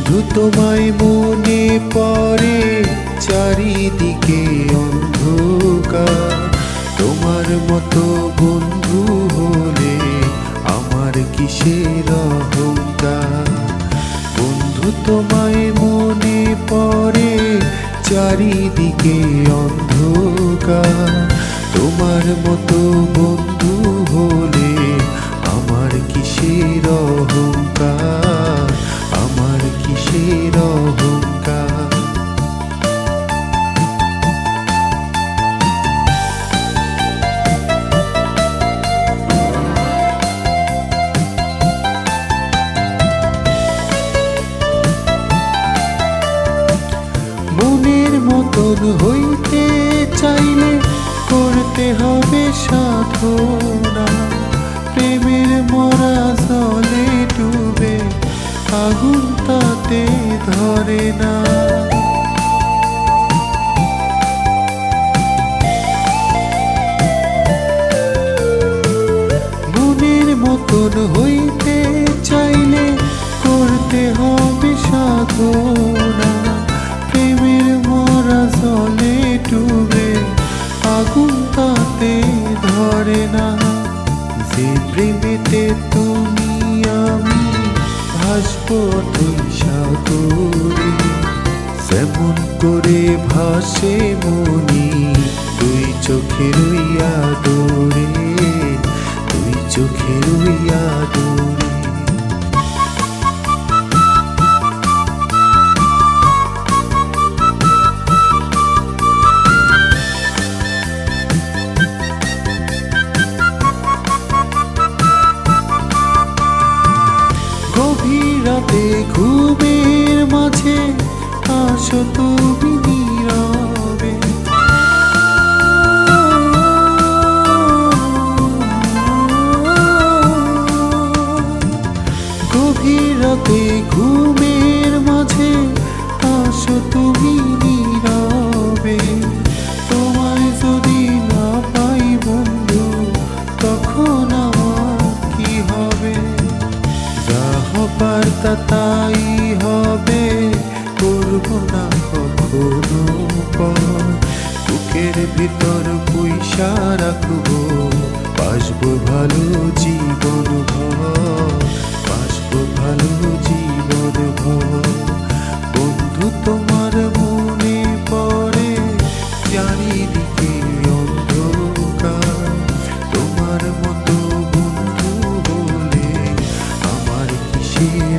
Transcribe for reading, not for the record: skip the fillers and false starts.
বন্ধু তোমায় মনে পড়ে, চারিদিকে অন্ধকার। তোমার মতো বন্ধু হলে আমার কিসের অহংকার। বন্ধু তোমায় মনে পড়ে, চারিদিকে অন্ধকার। তোমার মতো বন্ধু হলে আমার কিসের অহংকার, আমার কিসের অহংকার। মনের মতন হইতে চাইলে করতে হবে সাধনা। প্রেমের মরা জলে ডুবে আগুন তাতে ধরে না। মনের মতন হইতে চাইলে করতে হবে সাধনা। প্রেমের মরা জলে ডুবে আগুন তাতে ধরে না। যে প্রেমেতে তুমি আমি ভাসবো তুই সাগরে, যেমন করে ভাসে মনি তুই চোখের আদরে, তুই চোখের আদরে। গভীর রাতে ঘুমের মাঝে আসো তুমি নীরবে। গভীর রাতে ঘুমের মাঝে আসো তুমি নীরবে। তোমায় যদি না পাই বন্ধু তখন আমার কি হবে। যা হবার তা তাই হবে, করব না কখনো পর। বুকের ভিতর পয়সা রাখবো, বাসবো ভালো জীবন ভর, বাসবো ভালো জীবন ভর। বন্ধু তোমার মনে পড়ে, চারিদিকে অন্ধকার। তোমার মতো বন্ধু হলে আমার কিসের